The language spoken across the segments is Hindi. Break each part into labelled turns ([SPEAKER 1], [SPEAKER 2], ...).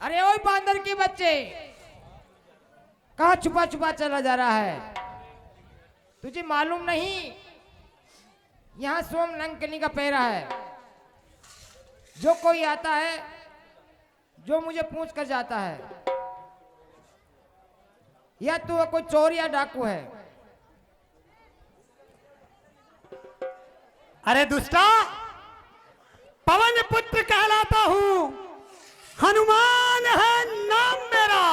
[SPEAKER 1] अरे ओए बांदर के बच्चे, कहाँ छुपा छुपा चला जा रहा है? तुझे मालूम नहीं यहाँ सोम लंकनी का पहरा है। जो कोई आता है, जो मुझे पूछ कर जाता है, या तू कोई चोर या डाकू है।
[SPEAKER 2] अरे दुष्टा, पवन पुत्र कहलाता हूं, हनुमान है नाम मेरा।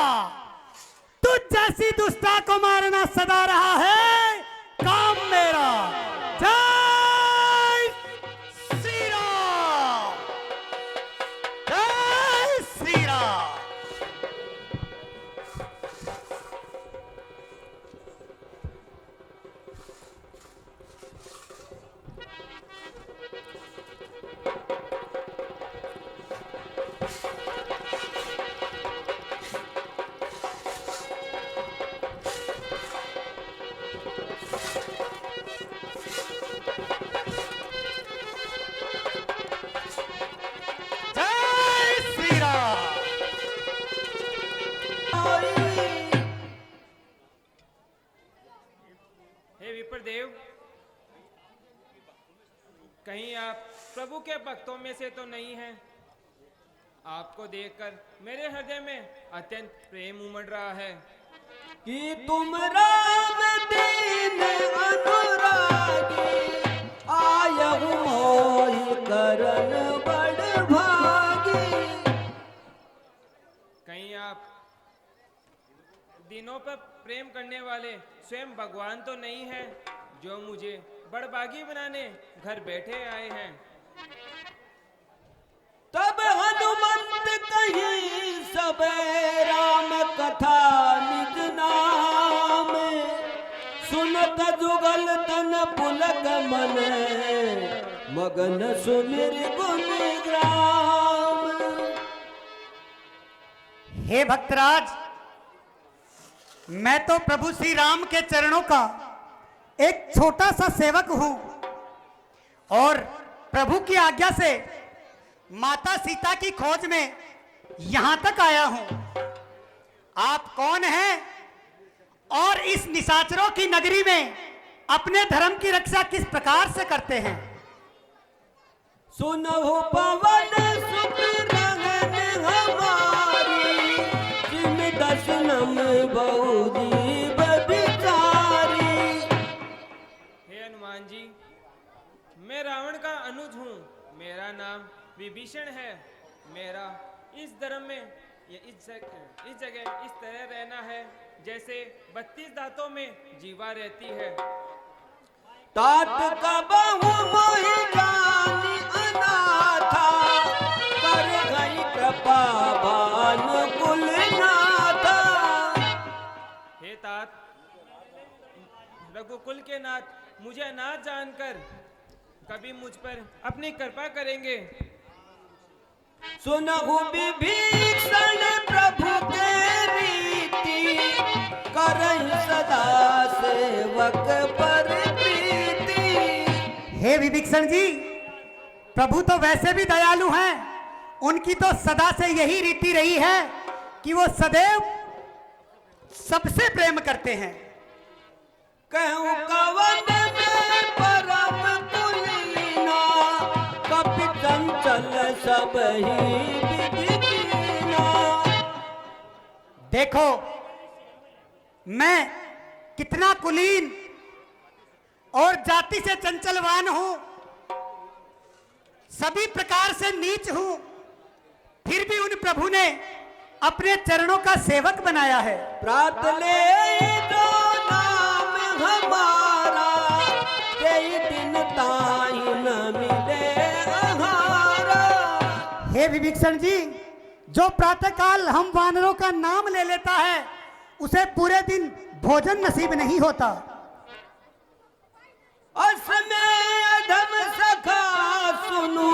[SPEAKER 2] तुझ जैसी दुष्टा को मारना सदा रहा है काम मेरा। जय श्री राम, जय श्री राम।
[SPEAKER 3] देव, कहीं आप प्रभु के भक्तों में से तो नहीं हैं? आपको देखकर मेरे हृदय में अत्यंत प्रेम उमड़ रहा है
[SPEAKER 4] कि तुम राम दीन अनुरागी, आयहु मोहि करन बड़ भागी।
[SPEAKER 3] कहीं आप दिनों पर प्रेम करने वाले स्वयं भगवान तो नहीं है, जो मुझे बड़भागी बनाने घर बैठे आए हैं?
[SPEAKER 4] तब हनुमंत कहीं सब राम कथा निज नाम, सुनत जुगल तन पुलक मन, मगन सुमिर गुण ग्राम।
[SPEAKER 2] हे भक्तराज, मैं तो प्रभु श्री राम के चरणों का एक छोटा सा सेवक हूं और प्रभु की आज्ञा से माता सीता की खोज में यहां तक आया हूं। आप कौन हैं और इस निशाचरों की नगरी में अपने धर्म की रक्षा किस प्रकार से करते हैं?
[SPEAKER 4] सुनहु पवन सुत रहन हमारी, जिन दर्शनम बहु जीव बिचारी।
[SPEAKER 3] हे हनुमान जी, मैं रावण का अनुज हूँ। मेरा नाम विभीषण है। मेरा इस धर्म में इस जगह इस तरह रहना है जैसे 32 दांतों में जीवा रहती है।
[SPEAKER 4] तात का बहु मोहि जानी अनाथा, कर गई कृपा भानुकुल नाथा।
[SPEAKER 3] हे तात, रघुकुल के नाथ मुझे अनाथ जानकर कभी मुझ पर अपनी कृपा करेंगे?
[SPEAKER 4] सुनहु विभीषण प्रभु के रीति, करहि सदा सेवक पर प्रीति।
[SPEAKER 2] हे विभीषण जी, प्रभु तो वैसे भी दयालु हैं। उनकी तो सदा से यही रीति रही है कि वो सदैव सबसे प्रेम करते हैं।
[SPEAKER 4] कहूँ कवन में परम कुलीना, कपि चंचल सब ही विधि कीना।
[SPEAKER 2] देखो, मैं कितना कुलीन और जाति से चंचलवान हूं, सभी प्रकार से नीच हूं, फिर भी उन प्रभु ने अपने चरणों का सेवक बनाया है।
[SPEAKER 4] प्रात ले जो नाम हमारा, तेई दिन ताई न मिले आहारा।
[SPEAKER 2] हे विभीषण जी, जो प्रातःकाल हम वानरों का नाम ले लेता है, उसे पूरे दिन भोजन नसीब नहीं होता।
[SPEAKER 4] असमय अधम सखा सुनु,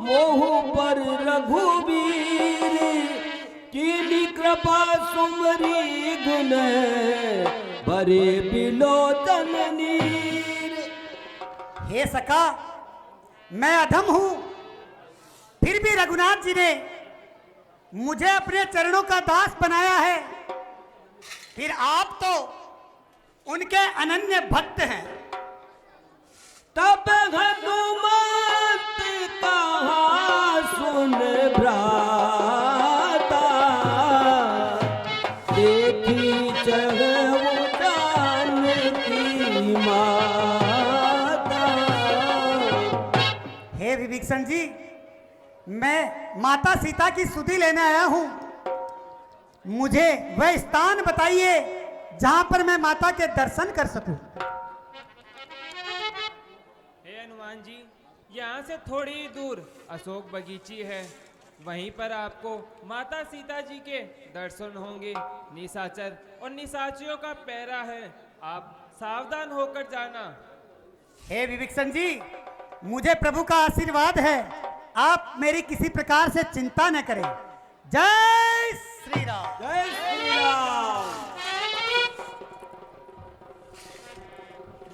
[SPEAKER 4] मोहु पर रघुबीर, कीनी कृपा सुमरी गुण, भरे बिलोचन नीर।
[SPEAKER 2] हे सखा, मैं अधम हूं, फिर भी रघुनाथ जी ने मुझे अपने चरणों का दास बनाया है, फिर आप तो उनके अनन्य भक्त हैं।
[SPEAKER 4] तब हनुमत कहा सुन भ्राता, देखी चढ़ऊ जानकी माता।
[SPEAKER 2] हे विभीषण जी, मैं माता सीता की सुधि लेने आया हूं। मुझे वह स्थान बताइए जहां पर मैं माता के दर्शन कर सकूं।
[SPEAKER 3] हे हनुमान जी, यहाँ से थोड़ी ही दूर अशोक बगीची है, वहीं पर आपको माता सीता जी के दर्शन होंगे। निशाचर और निशाचियों का पहरा है, आप सावधान होकर जाना।
[SPEAKER 2] हे विभीषण जी, मुझे प्रभु का आशीर्वाद है, आप मेरी किसी प्रकार से चिंता न करें। जय श्री राम।
[SPEAKER 4] जय श्री राम।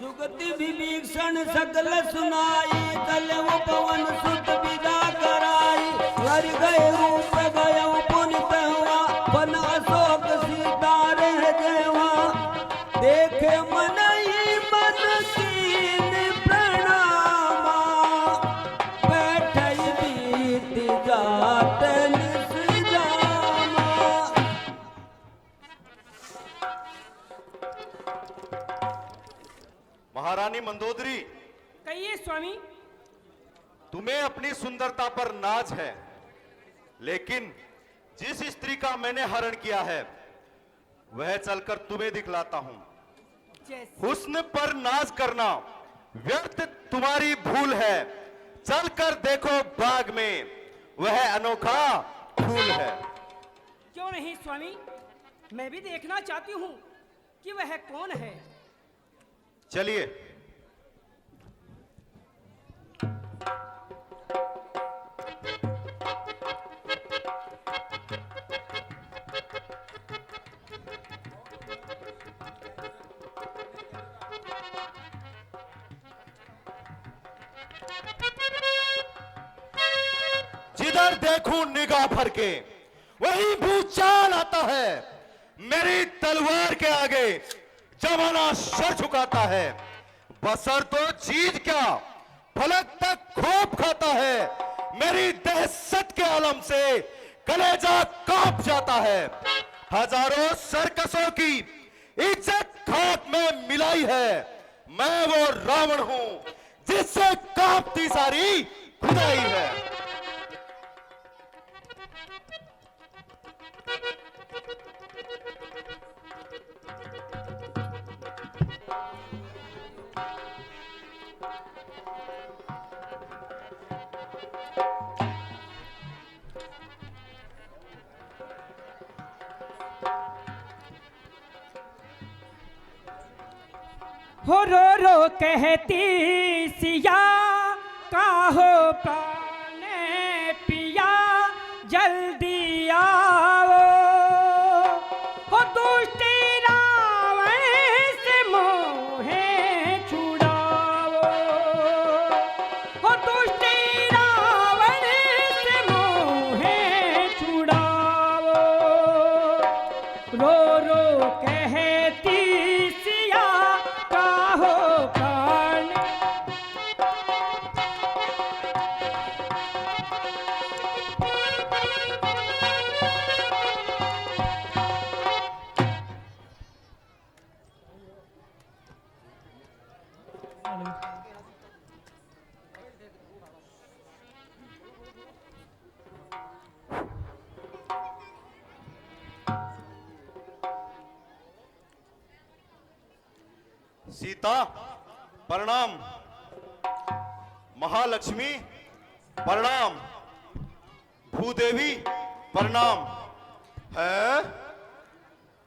[SPEAKER 4] जुगति विभीषण सकल सुनाई, कलव पवन सुत विदा कराई। हर गए रूप गए पुनित हुआ, बन अशोक सीता रह जेवा। देखे मन ही मन कीन प्रणामा, बैठई बीत जात निस जामा।
[SPEAKER 5] महारानी मंदोदरी,
[SPEAKER 3] कहिए स्वामी।
[SPEAKER 5] तुम्हें अपनी सुंदरता पर नाज है, लेकिन जिस स्त्री का मैंने हरण किया है वह चलकर तुम्हें दिखलाता हूं। हुस्न पर नाज करना व्यर्थ तुम्हारी भूल है, चलकर देखो बाग में वह अनोखा फूल है।
[SPEAKER 6] क्यों नहीं स्वामी, मैं भी देखना चाहती हूँ कि वह कौन है।
[SPEAKER 5] चलिए। जिधर देखूं निगाह भर के वही भूचाल आता है। मेरी तलवार के आगे जमाना सर झुकाता है। बसर तो चीज क्या, फलक तक खूब खाता है। मेरी दहशत के आलम से कलेजा कांप जाता है। हजारों सर्कसों की इज्जत खाक में मिलाई है। मैं वो रावण हूं जिससे कांपती सारी खुदाई है।
[SPEAKER 6] हो रो रो कहती सिया, काहो प्राण पिया जल्दी आओ। हो दुष्ट रावण से मोहे छुड़ाओ। हो दुष्ट रावण से मोहे छुड़ाओ। रो रो कहती सिया, काहो प्राण।
[SPEAKER 5] सीता प्रणाम, महालक्ष्मी प्रणाम, भूदेवी प्रणाम। है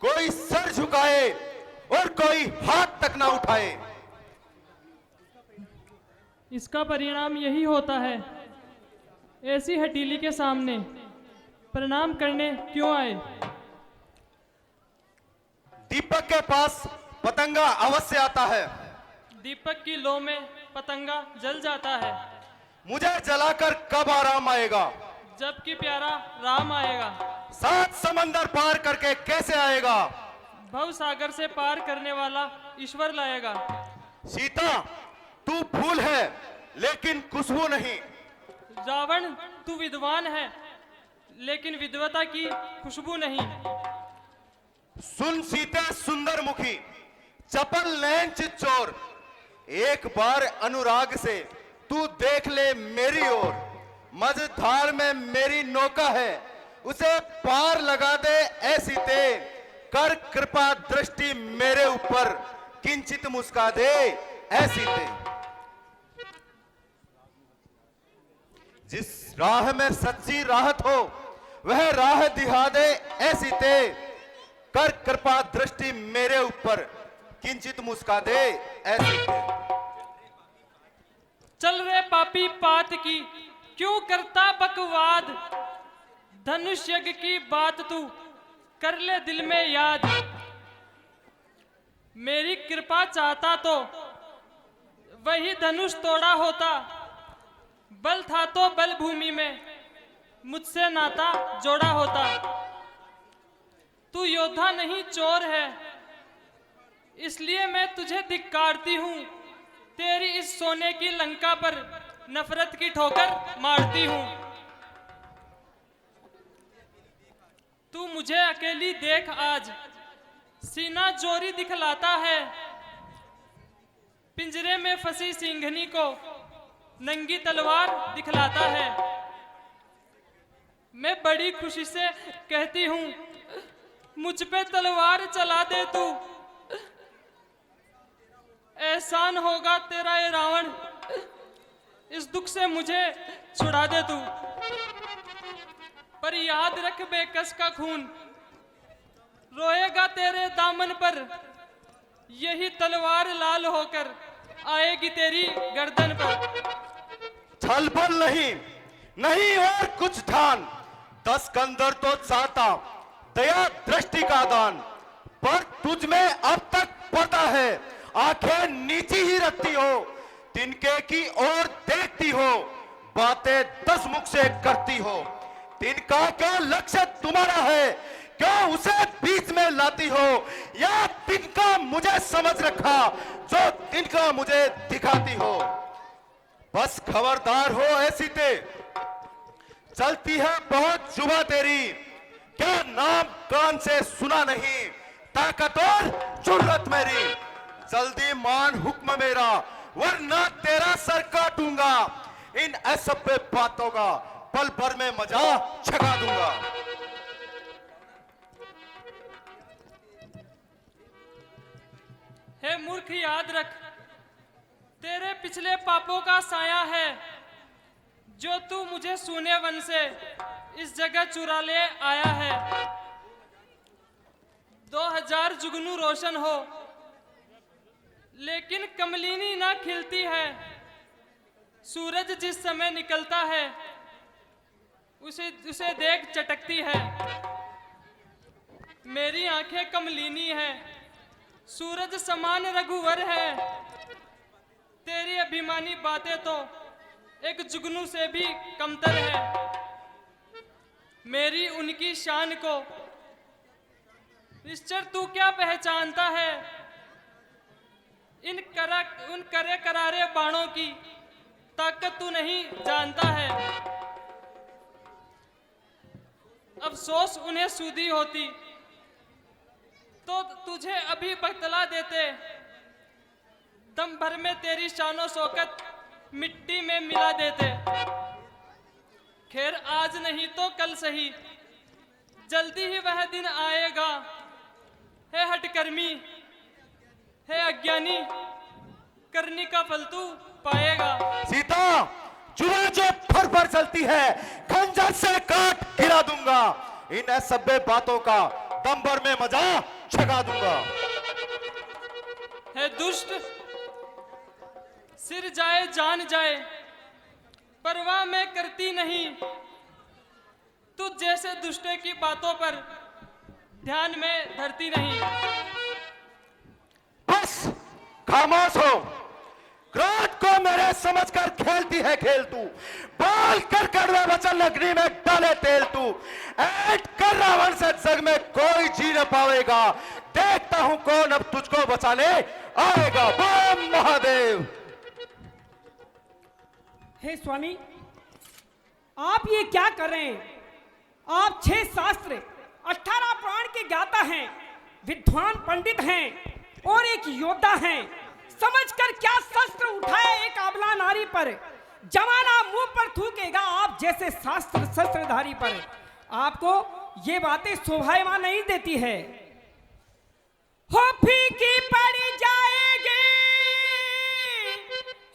[SPEAKER 5] कोई सर झुकाए और कोई हाथ तक ना उठाए।
[SPEAKER 7] इसका परिणाम यही होता है। ऐसी हटीली के सामने प्रणाम करने क्यों आए?
[SPEAKER 5] दीपक के पास पतंगा अवश्य आता है।
[SPEAKER 7] दीपक की लौ में पतंगा जल जाता है।
[SPEAKER 5] मुझे जलाकर कब आराम आएगा?
[SPEAKER 7] जबकि प्यारा राम आएगा।
[SPEAKER 5] 7 समंदर पार करके कैसे आएगा?
[SPEAKER 7] भव सागर से पार करने वाला ईश्वर लाएगा।
[SPEAKER 5] सीता, तू फूल है लेकिन खुशबू नहीं।
[SPEAKER 7] रावण, तू विद्वान है लेकिन विद्वता की खुशबू नहीं।
[SPEAKER 5] सुन सीते सुंदर मुखी, चपल नैन चिच्चोर, एक बार अनुराग से तू देख ले मेरी ओर। मझधार में मेरी नौका है, उसे पार लगा दे ऐ सीते। कर कृपा दृष्टि मेरे ऊपर, किंचित मुस्का दे ऐ सीते। जिस राह में सच्ची राहत हो वह राह दिखा दे ऐ सीते। कर कृपा दृष्टि मेरे ऊपर, किंचित मुस्का दे ऐ सीते।
[SPEAKER 7] चल रे पापी पात की, क्यों करता बकवाद। धनुष यज्ञ की बात तू कर ले दिल में याद। मेरी कृपा चाहता तो वही धनुष तोड़ा होता। बल था तो बल भूमि में मुझसे नाता जोड़ा होता। तू योद्धा नहीं चोर है, इसलिए मैं तुझे धिक्कारती हूँ। तेरी इस सोने की लंका पर नफरत की ठोकर मारती हूँ। तू मुझे अकेली देख आज, सीना जोरी दिखलाता है। पिंजरे में फंसी सिंघनी को नंगी तलवार दिखलाता है। मैं बड़ी खुशी से कहती हूँ, मुझ पे तलवार चला दे तू। एहसान होगा तेरा ये रावण, इस दुख से मुझे छुड़ा दे तू। पर याद रख बेकस का खून रोएगा तेरे दामन पर। यही तलवार लाल होकर आएगी तेरी गर्दन पर।
[SPEAKER 5] छल बल नहीं, नहीं और कुछ ठान। 10 कंदर तो चाहता दया दृष्टि का दान, पर तुझ में अब तक पता है आंखें नीची ही रखती हो। तिनके की ओर देखती हो, बातें 10 मुख से करती हो। तिनका क्या लक्ष्य तुम्हारा है, क्यों उसे बीच में लाती हो। या तिनका मुझे समझ रखा, जो तिनका मुझे दिखाती हो। बस खबरदार हो ऐसी ते, चलती है बहुत जुबा तेरी। क्या नाम कान से सुना नहीं, ताकत और जुर्रत मेरी। जल्दी मान हुक्म मेरा, वरना तेरा सर काटूंगा। इन असभ्य बातों का पल भर में मजा छका दूंगा।
[SPEAKER 7] हे मूर्ख, याद रख, तेरे पिछले पापों का साया है जो तू मुझे सूने वन से इस जगह चुरा ले आया है। 2000 जुगनू रोशन हो, लेकिन कमलिनी ना खिलती है। सूरज जिस समय निकलता है उसे देख चटकती है। मेरी आंखें कमलिनी है, सूरज समान रघुवर है। तेरी अभिमानी बातें तो एक जुगनू से भी कमतर है। मेरी उनकी शान को निश्चर तू क्या पहचानता है। उन करे करारे बाणों की ताकत तू नहीं जानता है। अफसोस उन्हें सूदी होती तो तुझे अभी बतला देते। दम भर में तेरी शानो शौकत मिट्टी में मिला देते। खैर आज नहीं तो कल सही, जल्दी ही वह दिन आएगा। हे हठकर्मी, हे अज्ञानी, करनी का फल तू पाएगा।
[SPEAKER 5] सीता, जुआ जो फर फर चलती है, खंजर से काट गिरा दूंगा। इन असभ्य बातों का दम भर में मजा छका दूंगा।
[SPEAKER 7] हे दुष्ट, सिर जाए जान जाए, परवाह मैं करती नहीं। तू जैसे दुष्टे की बातों पर ध्यान में धरती नहीं।
[SPEAKER 5] बस खामोश हो, क्रोध बात को मेरे समझकर खेलती है खेल तू, बाल कर कड़वे वचन अग्नि में डाले तेल तू, ऐट कर रावण से जग में कोई जी न पावेगा, देखता हूं कौन अब तुझको बचाने आएगा। बम महादेव।
[SPEAKER 6] हे स्वामी, आप ये क्या कर रहे हैं? आप 6 शास्त्र 18 पुराण के ज्ञाता हैं, विद्वान पंडित हैं और एक योद्धा हैं। समझकर क्या शस्त्र उठाए एक अबला नारी पर? जमाना मुंह पर थूकेगा आप जैसे शास्त्र शस्त्रधारी पर। आपको ये बातें शोभायमान नहीं देती है। हो फीकी पड़ जाएगी,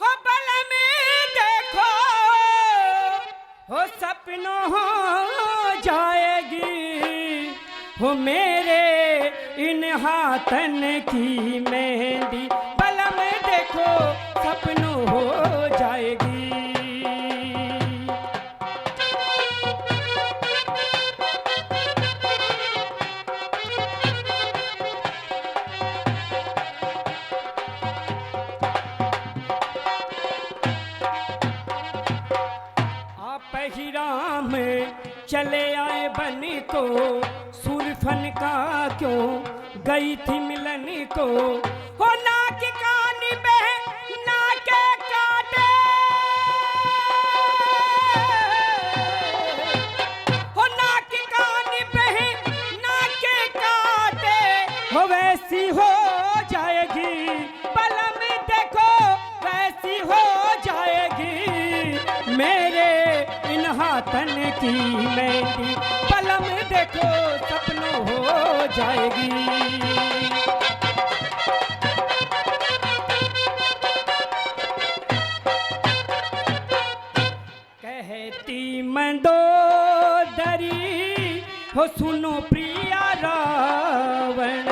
[SPEAKER 6] हो बल में देखो, हो सपनों हो जाएगी, हो मेरे इन हाथन की मेहंदी बल में देखो सपनों हो जाएगी। राम चले आए बन को, सुरफन का क्यों गई थी मिलन को, हो नाक कान बह नाके काटे, हो नाक कान बह नाके काटे, हो वैसी हो जाएगी बलम देखो वैसी हो जाएगी, मेरे इन हाथन की मेहंदी पलम देखो सपनों हो जाएगी। कहती मंदोदरी हो सुनो प्रिया रावण,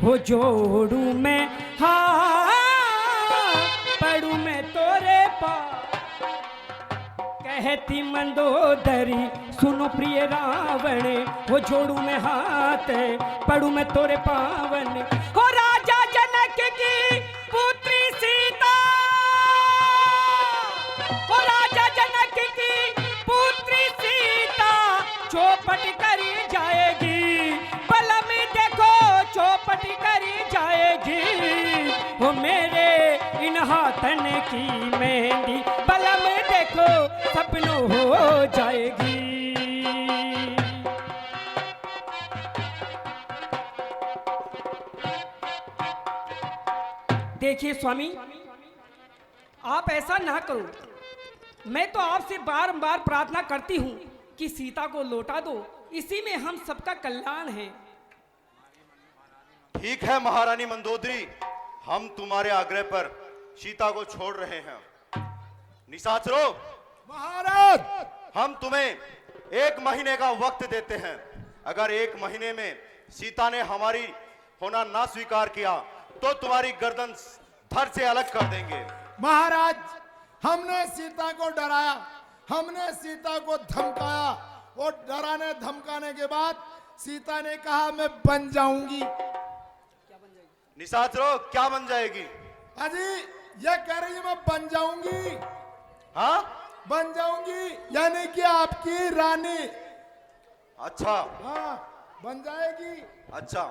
[SPEAKER 6] हो जोड़ू मैं हाँ पड़ू मैं तोरे पास। कहती मंदोदरी सुनो प्रिय रावण, हो जोड़ू मैं हाथ पड़ू मैं तोरे पावन, हो राजा जनक की पुत्री सीता, हो राजा जनक की पुत्री सीता चौपट करी जाएगी, बलम देखो चौपट करी जाएगी, हो मेरे इन हाथन की मेहंदी बलम देखो सपनों हो जाएगी। देखिए स्वामी, आप ऐसा ना करो। मैं तो आपसे बारंबार प्रार्थना करती हूँ कि सीता को लौटा दो, इसी में हम सबका कल्याण है।
[SPEAKER 5] ठीक है महारानी मंदोदरी, हम तुम्हारे आग्रह पर सीता को छोड़ रहे हैं। निशाचरों,
[SPEAKER 8] महाराज,
[SPEAKER 5] हम तुम्हें 1 महीने का वक्त देते हैं। अगर 1 महीने में सीता ने हमारी होना ना स्वीकार किया तो तुम्हारी गर्दन धड़ से अलग कर देंगे।
[SPEAKER 8] महाराज, हमने सीता को डराया, हमने सीता को धमकाया और डराने धमकाने के बाद सीता ने कहा मैं बन जाऊंगी।
[SPEAKER 5] निशाचरों, क्या बन जाएगी?
[SPEAKER 8] अजी ये कह रही है मैं बन जाऊंगी।
[SPEAKER 5] हाँ,
[SPEAKER 8] बन जाऊंगी यानी कि आपकी रानी।
[SPEAKER 5] अच्छा
[SPEAKER 8] हाँ, बन जाएगी।
[SPEAKER 5] अच्छा,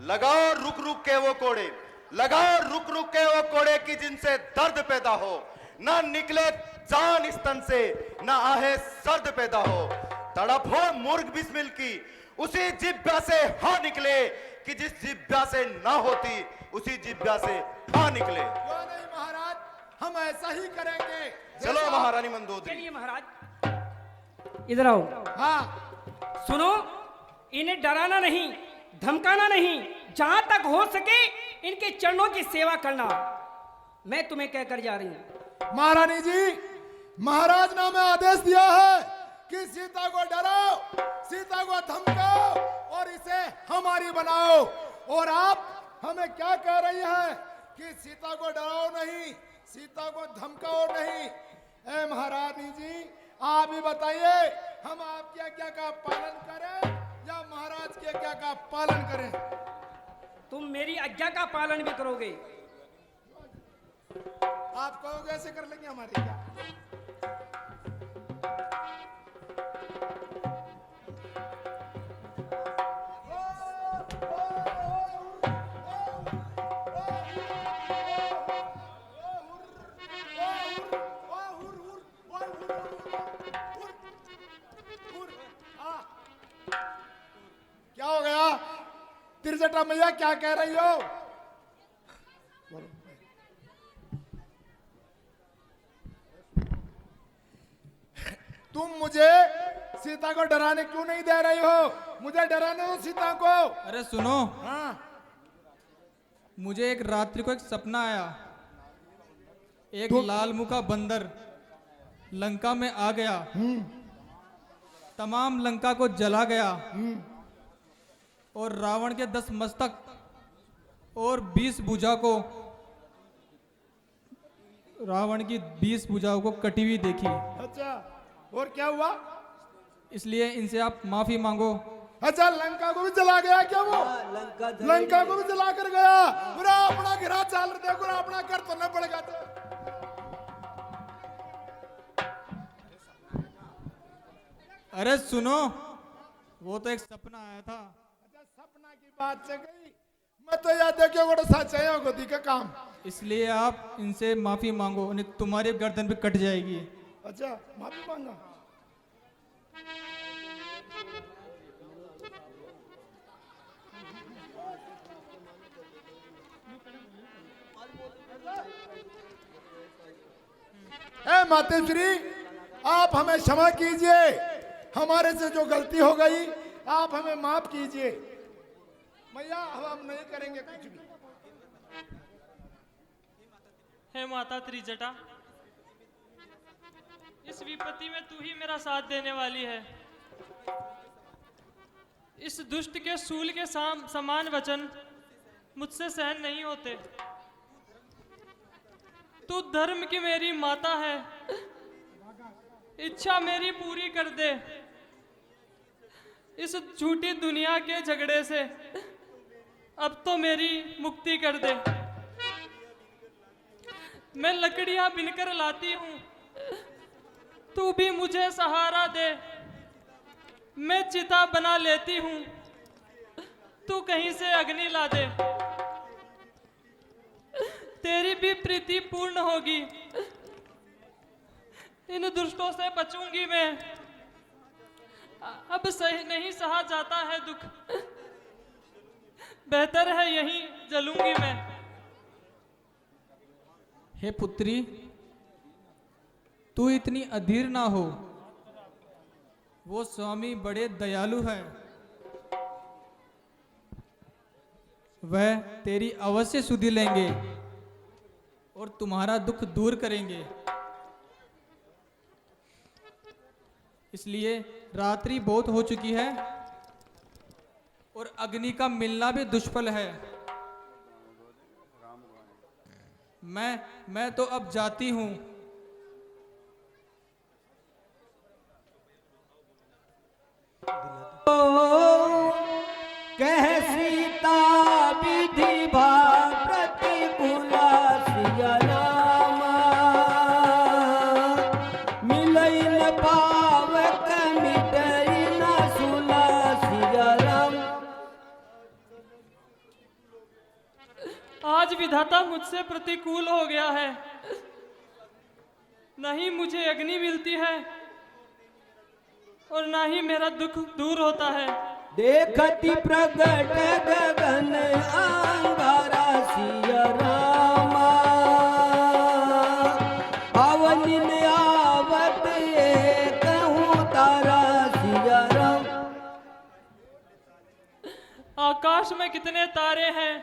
[SPEAKER 5] लगाओ रुक रुक के वो कोड़े, लगाओ रुक रुक के वो कोड़े की जिनसे दर्द पैदा हो, ना निकले जान इस तन से, ना आहे सर्द पैदा हो। तड़प हो मुर्ग बिस्मिल की, उसी जिब्या से हाँ निकले कि जिस जिब्या से ना होती उसी जिब्या से हाँ निकले।
[SPEAKER 8] क्यों नहीं महाराज, हम ऐसा ही करेंगे।
[SPEAKER 5] चलो महारानी मंदोदरी।
[SPEAKER 6] चलिए महाराज, इधर आओ।
[SPEAKER 8] हाँ,
[SPEAKER 6] सुनो, इन्हें डराना नहीं, धमकाना नहीं, जहां तक हो सके इनके चरणों की सेवा करना। मैं तुम्हें कहकर जा रही हूं।
[SPEAKER 8] महारानी जी, महाराज ने हमें आदेश दिया है कि सीता को डराओ, सीता को धमकाओ और इसे हमारी बनाओ। और आप हमें क्या कह रही हैं कि सीता को डराओ नहीं, सीता को धमकाओ नहीं। ए महारानी जी, आप ही बताइए, हम आपकी आज्ञा का पालन करें या महाराज की आज्ञा का पालन करें?
[SPEAKER 6] तुम मेरी आज्ञा का पालन भी करोगे।
[SPEAKER 8] आप कहोगे ऐसे कर लेंगे हमारे क्या? क्या हो गया त्रिजटा मैया, क्या कह रही हो? तुम मुझे सीता को डराने क्यों नहीं दे रही हो? मुझे डराने दो सीता को।
[SPEAKER 9] अरे सुनो,
[SPEAKER 8] हाँ,
[SPEAKER 9] मुझे एक रात्रि को एक सपना आया। एक लाल मुखा बंदर लंका में आ गया, तमाम लंका को जला गया और रावण के 10 मस्तक और 20 भुजा को, रावण की 20 भुजाओं को कटी हुई देखी।
[SPEAKER 8] अच्छा, और क्या हुआ?
[SPEAKER 9] इसलिए इनसे आप माफी मांगो।
[SPEAKER 8] अच्छा, लंका को भी जला गया क्या वो? लंका को भी जला कर गया। पूरा अपना घिरा चाल रहे, देखो अपना घर तो न पड़ेगा।
[SPEAKER 9] अरे सुनो, वो तो एक सपना आया था।
[SPEAKER 8] अच्छा, सपना की बात से गई, मैं तो याद देखियो गोड़ो सच है हो गोदी का काम।
[SPEAKER 9] इसलिए आप इनसे माफी मांगो, नहीं तुम्हारी गर्दन भी कट जाएगी।
[SPEAKER 8] अच्छा, माफी मांगा। ए मातेश्री, आप हमें क्षमा कीजिए, हमारे से जो गलती हो गई आप हमें माफ कीजिए। मैया, हम नहीं करेंगे कुछ भी।
[SPEAKER 7] हे माता त्रिजटा, इस विपत्ति में तू ही मेरा साथ देने वाली है। इस दुष्ट के शूल के समान वचन मुझसे सहन नहीं होते। तू धर्म की मेरी माता है, इच्छा मेरी पूरी कर दे। इस झूठी दुनिया के झगड़े से अब तो मेरी मुक्ति कर दे। मैं लकड़ियां बिनकर लाती हूं, तू भी मुझे सहारा दे। मैं चिता बना लेती हूं, तू कहीं से अग्नि ला दे। तेरी भी प्रीति पूर्ण होगी, इन दुष्टों से बचूंगी मैं। अब सही नहीं सहा जाता है दुख, बेहतर है यहीं जलूंगी मैं।
[SPEAKER 9] हे पुत्री, तू इतनी अधीर ना हो, वो स्वामी बड़े दयालु हैं। वह तेरी अवश्य सुधि लेंगे और तुम्हारा दुख दूर करेंगे। इसलिए रात्रि बहुत हो चुकी है और अग्नि का मिलना भी दुष्फल है। मैं तो अब जाती हूं।
[SPEAKER 4] कह सीता विधि भा प्रतिकूला सिया रामा, मिलई न पावक मिटई न सुला सिया राम।
[SPEAKER 7] आज विधाता मुझसे प्रतिकूल हो गया है, नहीं मुझे अग्नि मिलती है और ना ही मेरा दुख दूर होता है।
[SPEAKER 4] देखती प्रगट गगन अंगारा सिया रामा, अवनि में आवत कहूँ तारा सिया राम।
[SPEAKER 7] आकाश में कितने तारे हैं,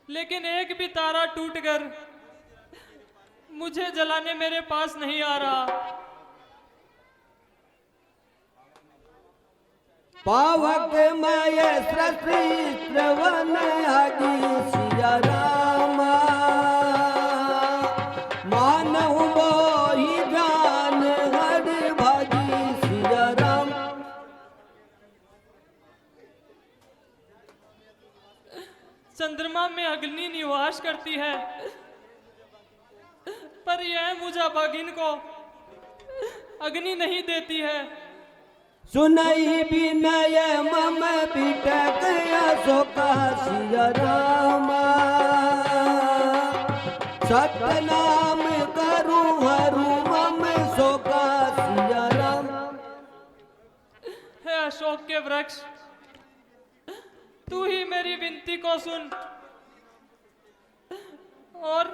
[SPEAKER 7] लेकिन एक भी तारा टूटकर मुझे जलाने मेरे पास नहीं आ रहा।
[SPEAKER 4] पावक मय सृष्टि श्रवण हरि सिया रामा, मानव मोहि ज्ञान हरि भजी सिया राम।
[SPEAKER 7] चंद्रमा में अग्नि निवास करती है, पर यह मुझा भागिन को अग्नि नहीं देती है।
[SPEAKER 4] सुनई विनय मम बिटक सो सिया रामा, सतनाम करूं हरू मम सो सिया राम।
[SPEAKER 7] हे अशोक के वृक्ष, तू ही मेरी विनती को सुन और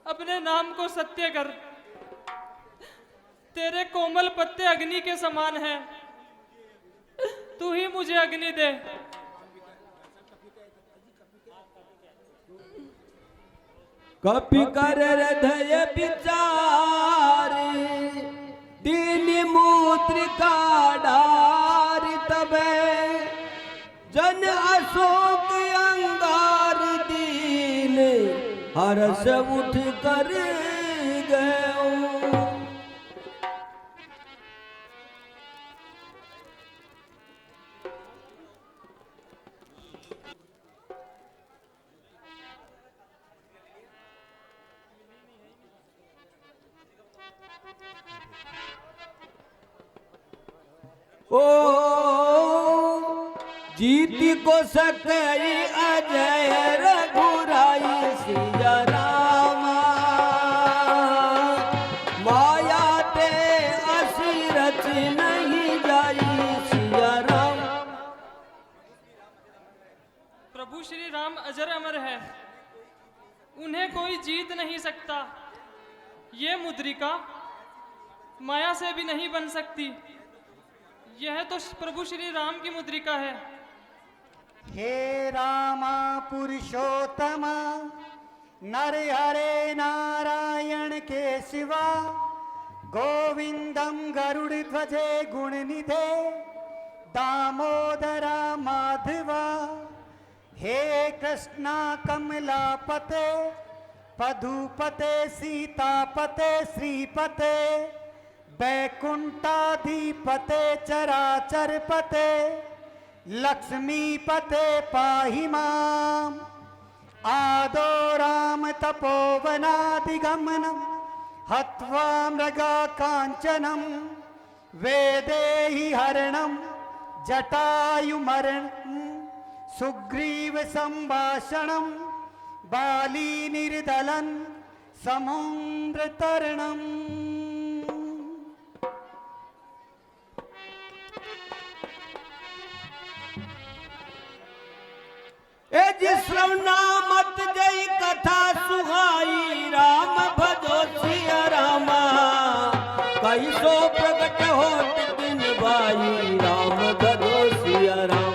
[SPEAKER 7] अपने नाम को सत्य कर। तेरे कोमल पत्ते अग्नि के समान हैं, तू ही मुझे अग्नि दे।
[SPEAKER 4] कपि कर हृदय विचार, दीन मूत्र का डार तबे जन अशोक अंगार दीन हर्ष उठ कर गयो। ओ जीती को सकई अजय रघुराई सिया रामा, माया ते असिरच नहीं जाई सिया राम।
[SPEAKER 7] प्रभु श्री राम अजर अमर है, उन्हें कोई जीत नहीं सकता। ये मुद्रिका माया से भी नहीं बन सकती। यह तो प्रभु श्री राम की मुद्रिका है।
[SPEAKER 2] हे रामा पुरुषोत्तमा, नर हरे नारायण के शिवा, गोविंदम गरुड़ ध्वजे गुणनिधे, दामोदरा माधवा। हे कृष्णा कमलापते, पदुपते सीतापते श्रीपते, बैकुंठाधिपते चराचरपते, लक्ष्मीपते पाहि माम्। आदो राम तपोवनादिगमनम्, हत्वा मृगा कांचनम, वेदेहि हरणम जटायुमरणम्, सुग्रीव संभाषणम, बाली निर्दलन समुद्र तरणम।
[SPEAKER 4] श्रवणा मत जय कथा सुहाई, राम भजो सिया रामा, कई सो प्रकट होत दिन भाई, राम भजो सिया राम।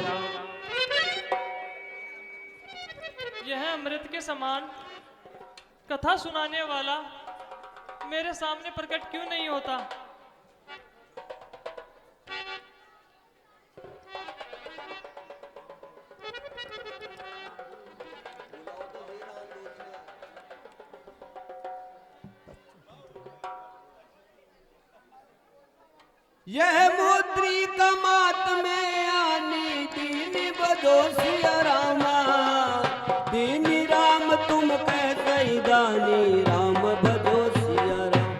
[SPEAKER 7] यह अमृत के समान कथा सुनाने वाला मेरे सामने प्रकट क्यों नहीं होता?
[SPEAKER 4] यह मुद्री कमात में आनी, दीन बदो सिया रामा, दीन राम तुम कैसे दानी, राम भजो सिया राम।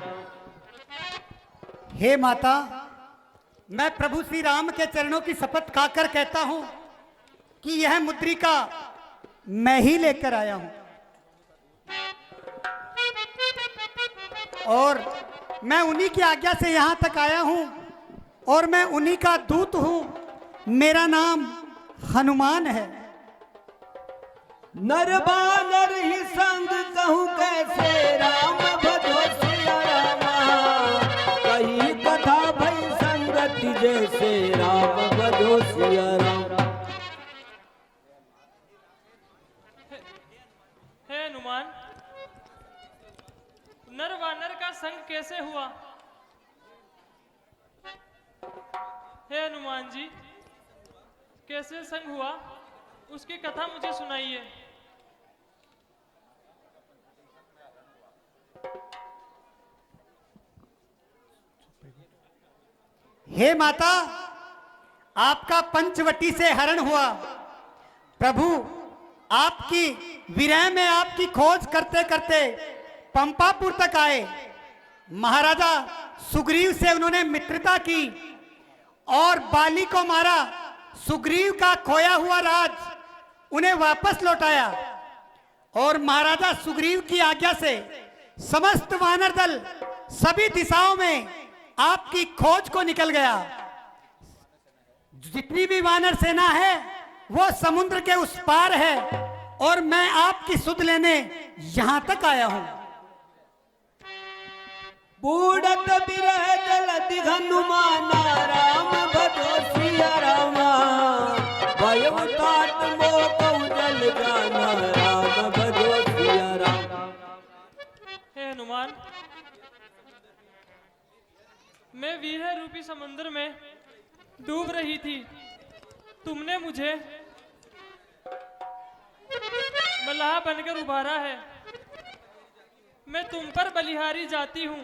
[SPEAKER 2] हे माता, मैं प्रभु श्री राम के चरणों की शपथ खाकर कहता हूं कि यह मुद्रिका मैं ही लेकर आया हूं, और मैं उन्हीं की आज्ञा से यहां तक आया हूं, और मैं उन्हीं का दूत हूं। मेरा नाम हनुमान है।
[SPEAKER 4] नर बानर ही संग कहूँ कैसे, राम भजो सिया रामा, कही कथा भई संगति जैसे, राम भजो सिया राम।
[SPEAKER 7] हे हनुमान, नर वानर का संग कैसे हुआ? हे हनुमान जी, कैसे संग हुआ उसकी कथा मुझे सुनाइए।
[SPEAKER 2] हे माता, आपका पंचवटी से हरण हुआ। प्रभु आपकी विरह में आपकी खोज करते करते पंपापुर तक आए। महाराजा सुग्रीव से उन्होंने मित्रता की और बाली को मारा। सुग्रीव का खोया हुआ राज उन्हें वापस लौटाया और महाराजा सुग्रीव की आज्ञा से समस्त वानर दल सभी दिशाओं में आपकी खोज को निकल गया। जितनी भी वानर सेना है वो समुद्र के उस पार है और मैं आपकी सुध लेने यहां तक आया हूं।
[SPEAKER 4] बूढ़त बिरह जलति हनुमाना राम भजो सिया रामा भयउ तात मोह जल जाना राम भजो सिया राम।
[SPEAKER 7] हे हनुमान, मैं वीर रूपी समुद्र में डूब रही थी। तुमने मुझे मलाह बनकर उभारा है। मैं तुम पर बलिहारी जाती हूँ।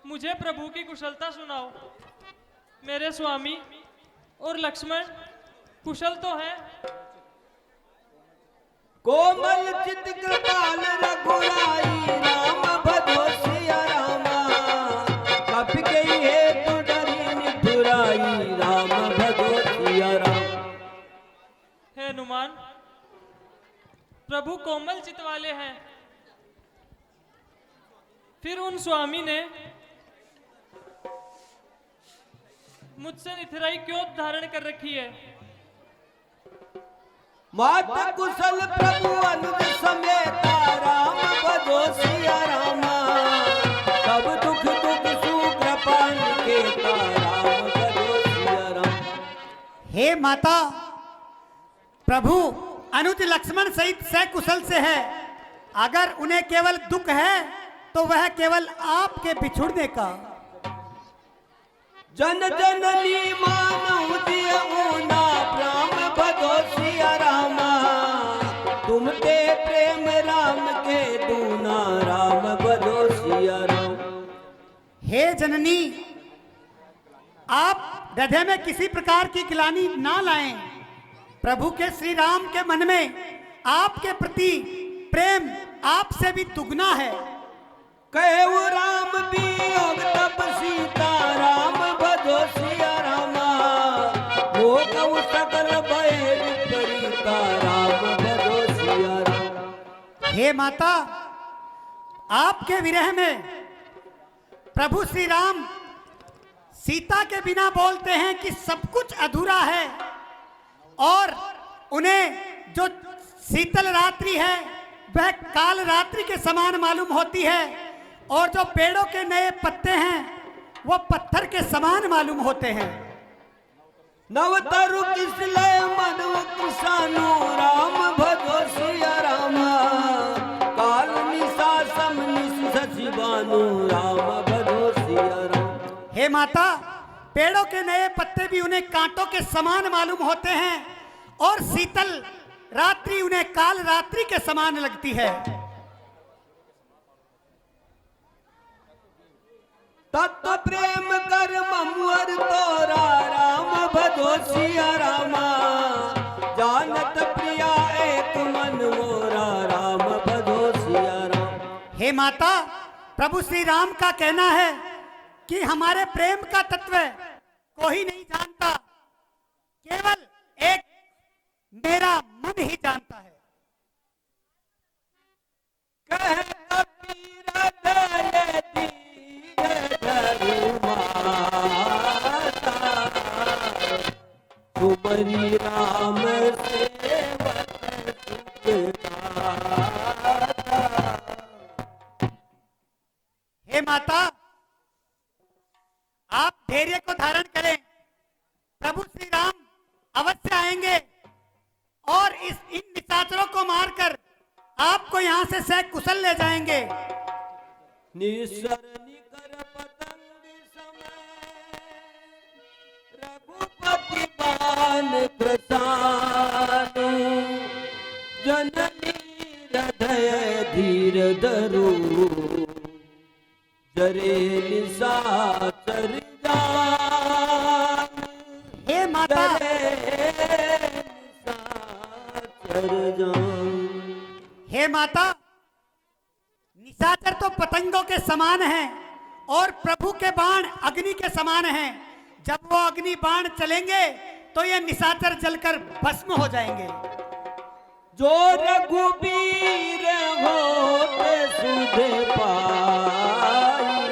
[SPEAKER 7] मुझे प्रभु की कुशलता सुनाओ। मेरे स्वामी और लक्ष्मण कुशल तो हैं?
[SPEAKER 4] कोमल चित कृपाल रघुराई राम भजो सिया रामा कपि गई है तु डरी निठुराई राम भजो सिया राम।
[SPEAKER 7] हे हनुमान, प्रभु कोमल चित वाले हैं, फिर उन स्वामी ने मुझसे निथराई क्यों धारण कर रखी है?
[SPEAKER 4] मात कुशल प्रभु अनुज समेता राम भजो सिया रामा तब दुख दुख सुकृपा निकेता राम भजो सिया राम।
[SPEAKER 2] हे माता, प्रभु अनुज लक्ष्मण सहित सकुशल से है। अगर उन्हें केवल दुख है तो वह केवल आपके बिछुड़ने का।
[SPEAKER 4] जन जननी मानव दिय ऊना राम भजो सिया रामा तुम ते प्रेम राम के दूना राम भजो सिया राम।
[SPEAKER 2] हे जननी, आप हृदय में किसी प्रकार की ग्लानि ना लाएं। प्रभु के श्री राम के मन में आपके प्रति प्रेम आपसे भी दुगना है।
[SPEAKER 4] कहु राम वियोग तब सीता राम भजो सिया रामा हो कहु सकल भय विपरीता राम भजो सिया राम।
[SPEAKER 2] हे माता, आपके विरह में प्रभु श्री राम सीता के बिना बोलते हैं कि सब कुछ अधूरा है और उन्हें जो शीतल रात्रि है वह काल रात्रि के समान मालूम होती है और जो पेड़ों के नए पत्ते हैं वो पत्थर के समान मालूम होते हैं।
[SPEAKER 4] नवतरु किसलय मनु किसानु राम भजो सिया रामा काल निशा सम निश सचिवानु राम भजो सिया राम।
[SPEAKER 2] हे माता, पेड़ों के नए पत्ते भी उन्हें कांटों के समान मालूम होते हैं और शीतल रात्रि उन्हें काल रात्रि के समान लगती है।
[SPEAKER 4] तत्व प्रेम कर ममुअर तोरा राम भजो सिया रामा जानत प्रिया एक मन मोरा राम भजो सिया राम।
[SPEAKER 2] हे माता, प्रभु श्री राम का कहना है कि हमारे प्रेम का तत्व कोई नहीं जानता, केवल एक मेरा मन ही जानता है।
[SPEAKER 4] कह कबीर दया दीन तुम्हारी राम सेवक
[SPEAKER 2] हे माता, आप धैर्य को धारण करें। प्रभु श्री राम अवश्य आएंगे और इन निशाचरों को मारकर आपको यहाँ से सकुशल ले जाएंगे।
[SPEAKER 4] निसर निकर पतंग समय रघुपति बान कृतानु जननी हृदय धीर धरु जरे निशाचर जान।
[SPEAKER 2] हे माता,
[SPEAKER 4] निशाचर जान।
[SPEAKER 2] हे माता, निशाचर तो पतंगों के समान हैं और प्रभु के बाण अग्नि के समान हैं। जब वो अग्नि बाण चलेंगे तो ये निशाचर जलकर भस्म हो जाएंगे।
[SPEAKER 4] जो रघुबीर होते सुधे पाई,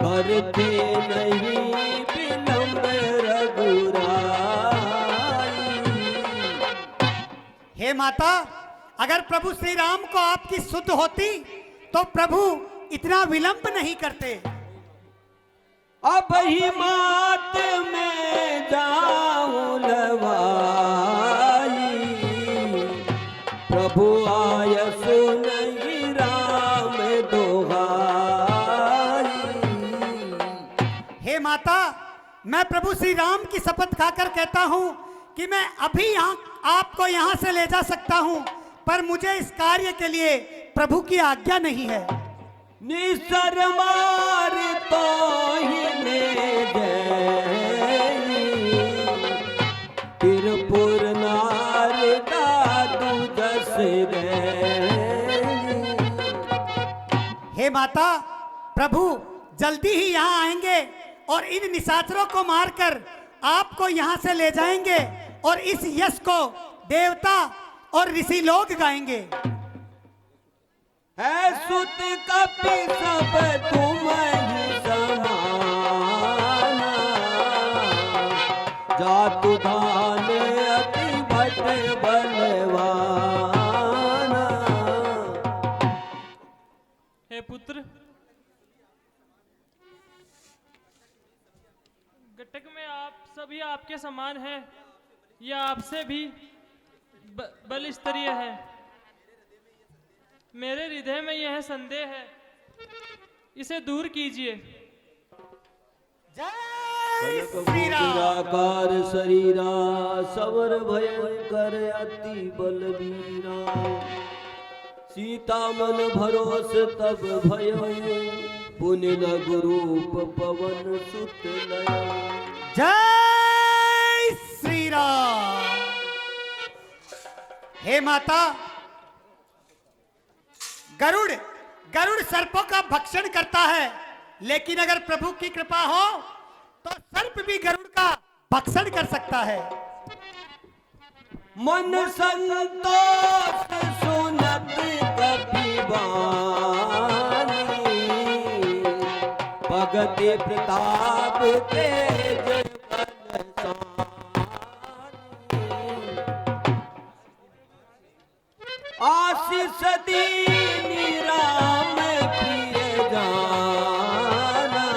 [SPEAKER 4] करते नहीं विलंब रघुराई।
[SPEAKER 2] हे माता, अगर प्रभु श्री राम को आपकी सुध होती तो प्रभु इतना विलंब नहीं करते।
[SPEAKER 4] अब ही मात में जाऊं लवाई, प्रभु आय सुनहि राम दोहाई।
[SPEAKER 2] हे माता, मैं प्रभु श्री राम की शपथ खाकर कहता हूं कि मैं अभी आपको यहां से ले जा सकता हूं, पर मुझे इस कार्य के लिए प्रभु की आज्ञा नहीं है।
[SPEAKER 4] निसर मार तो ही ले गई, तिरपुर नार दादू जस गई।
[SPEAKER 2] हे माता, प्रभु जल्दी ही यहाँ आएंगे और इन निशाचरों को मारकर आपको यहाँ से ले जाएंगे और इस यश को देवता और ऋषि लोग गाएंगे।
[SPEAKER 4] है सुत कपि सब तुम ही समाना, जातु दान अति भट बलवाना।
[SPEAKER 7] हे पुत्र, घटक में आप सभी आपके समान हैं या आपसे भी बलस्तरीय है। मेरे हृदय में यह संदेह है, इसे दूर कीजिए।
[SPEAKER 2] जय श्री राम।
[SPEAKER 4] निराकार शरीरा, सवर भयंकर अति बलवीरा। सीता मन भरोस तब भयो, पुनि लघु रूप पवन सुत लया।
[SPEAKER 2] जय श्री राम। हे माता, गरुड़ सर्पों का भक्षण करता है, लेकिन अगर प्रभु की कृपा हो तो सर्प भी गरुड़ का भक्षण कर सकता है।
[SPEAKER 4] मन संतोष सुनत कपिवानी, भगति प्रताप तेज बलशानी। आशीष दीनी राम प्रिय जाना,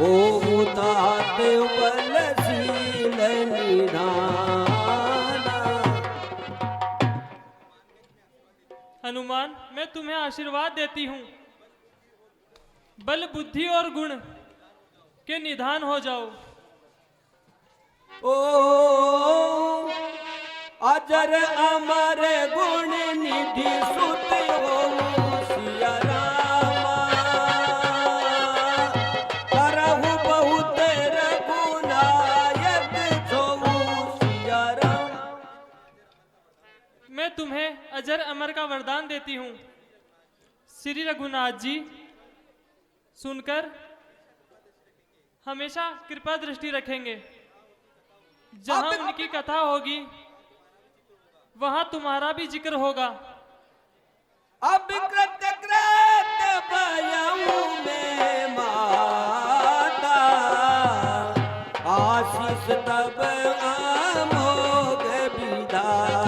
[SPEAKER 4] ओ तात बलशील निधाना।
[SPEAKER 7] हनुमान, मैं तुम्हें आशीर्वाद देती हूँ, बल बुद्धि और गुण के निधान हो जाओ।
[SPEAKER 4] ओ अजर अमर गुण निधि सुत हो सिया रामा, करहु बहुत रघुनायक छो सिया राम।
[SPEAKER 7] मैं तुम्हें अजर अमर का वरदान देती हूँ। श्री रघुनाथ जी सुनकर हमेशा कृपा दृष्टि रखेंगे। जहां उनकी कथा होगी वहां तुम्हारा भी जिक्र होगा।
[SPEAKER 4] अब कृत कृत भयऊ में माता, आशीष तब अमोघ विधाता।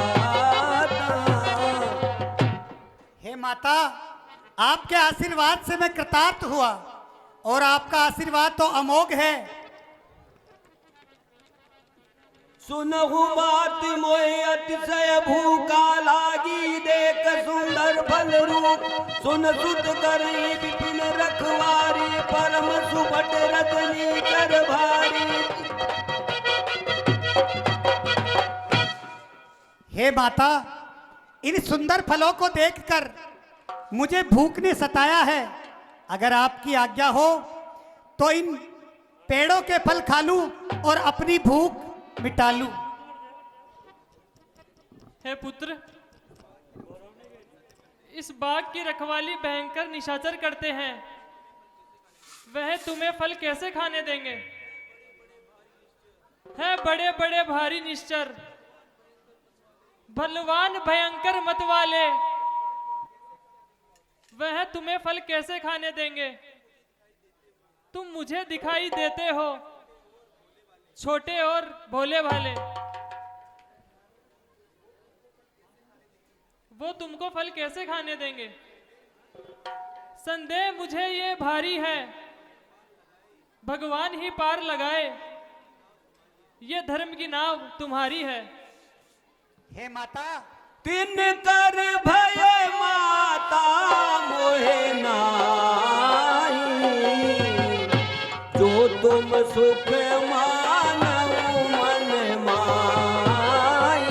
[SPEAKER 2] हे माता, आपके आशीर्वाद से मैं कृतार्थ हुआ और आपका आशीर्वाद तो अमोघ है।
[SPEAKER 4] सुनहु बात मोहि अतिशय भूखा लागी, देख सुंदर फल रूप सुन सुत करी विपिन रखवारी, परम सुभट रजनी कर भारी।
[SPEAKER 2] हे माता, इन सुंदर फलों को देखकर मुझे भूख ने सताया है। अगर आपकी आज्ञा हो तो इन पेड़ों के फल खा लूं और अपनी भूख मिटा लूं।
[SPEAKER 7] हे पुत्र, इस बाग की रखवाली भयंकर निशाचर करते हैं, वह तुम्हें फल कैसे खाने देंगे? है बड़े बड़े भारी निश्चर, बलवान भयंकर मत वाले, वह तुम्हें फल कैसे खाने देंगे? तुम मुझे दिखाई देते हो छोटे और भोले भाले, वो तुमको फल कैसे खाने देंगे? संदेह मुझे ये भारी है, भगवान ही पार लगाए, ये धर्म की नाव तुम्हारी है।
[SPEAKER 2] हे माता,
[SPEAKER 4] तिन कर भय माता मोहे नाई, जो तुम सुख मानऊ मन माई।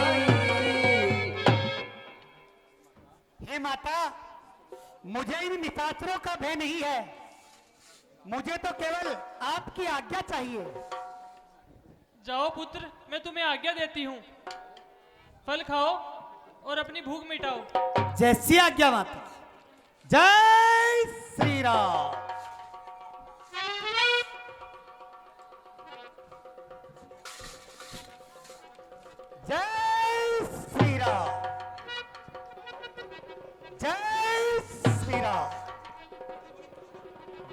[SPEAKER 2] हे माता, मुझे इन निशाचरों का भय नहीं है, मुझे तो केवल आपकी आज्ञा चाहिए।
[SPEAKER 7] जाओ पुत्र, मैं तुम्हें आज्ञा देती हूँ, फल खाओ और अपनी भूख मिटाओ।
[SPEAKER 2] जैसी आज्ञा माता। जय श्री राम। जय श्री राम। जय श्री राम।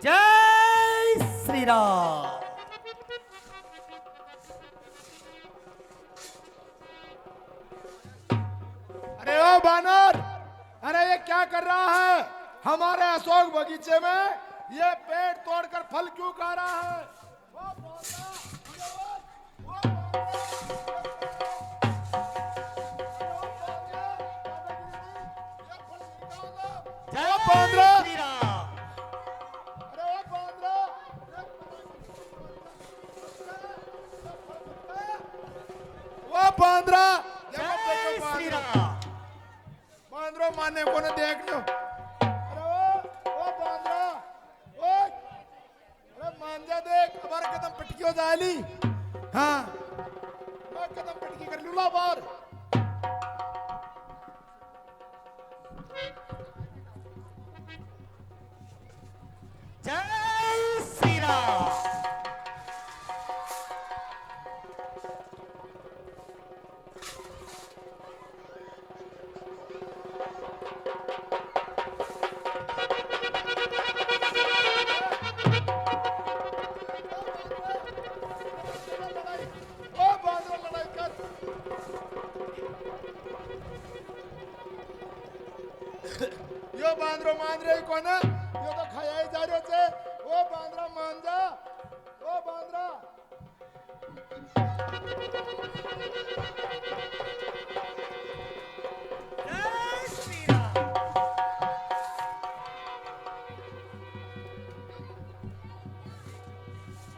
[SPEAKER 2] जय श्री राम।
[SPEAKER 8] अरे ओ बानर, अरे ये क्या कर रहा है हमारे अशोक बगीचे में? ये पेड़ तोड़कर फल क्यों खा रहा है? वो पौधा,
[SPEAKER 2] जय
[SPEAKER 8] बांद्रा!
[SPEAKER 2] श्री राम।
[SPEAKER 8] अरे ओ बांद्रा, वो बांद्रा,
[SPEAKER 2] जय श्री राम।
[SPEAKER 8] बांद्रो माने को न देख लो। अरे ओ बांद्रा, ओ अरे मांजा देख, हमारे कदम पटकी हो जाली। हाँ, मैं कदम पटकी कर लूला बार।
[SPEAKER 2] जय श्री राम।
[SPEAKER 8] ओ बांद्रो लड़ाई कर। यो बांद्रो मान रही को ना? यो तो खाया ही जा रहे थे। ओ बांद्रा मान जा। ओ बांद्रा।
[SPEAKER 2] जय श्री राम।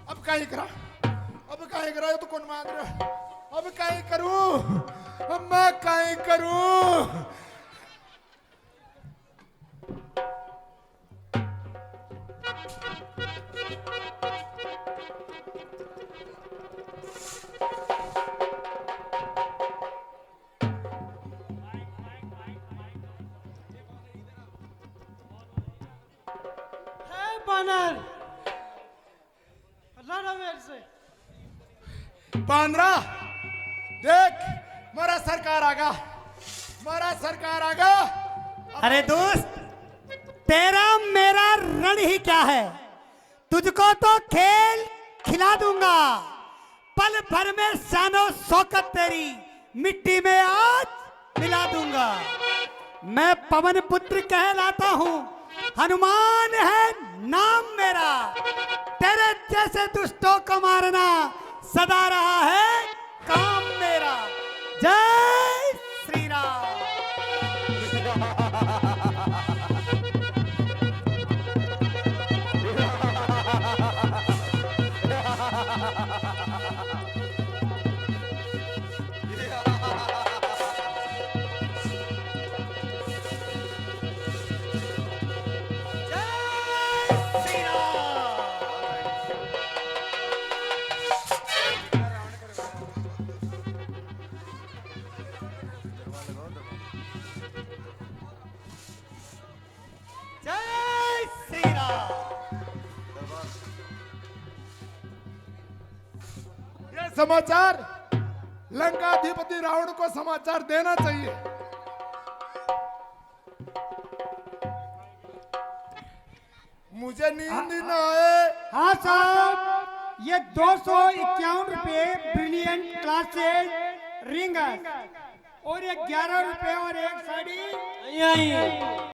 [SPEAKER 8] अब काहे करा? अब काहे करा? ये तो कौन मान रहा? अब काहे करूं? अब मैं काहे करूं?
[SPEAKER 6] बानर लड़ा मेरे से।
[SPEAKER 8] बांद्रा, देख मारा सरकार आगा, मारा सरकार आगा।
[SPEAKER 2] अरे दोस्त, तेरा मेरा रण ही क्या है? तुझको तो खेल खिला दूंगा, पल भर में शानो शौकत तेरी मिट्टी में आज मिला दूंगा। मैं पवन पुत्र कहलाता हूँ, हनुमान है नाम मेरा। तेरे जैसे दुष्टों को मारना सदा रहा है काम मेरा। जय श्री राम।
[SPEAKER 8] समाचार लंकाधिपति रावण को समाचार देना चाहिए। मुझे नींद ही ना आए।
[SPEAKER 2] हाँ साहब, ये 251 रुपये ब्रिलियंट क्लासेस रिंग और ये 11 रुपए और एक साड़ी।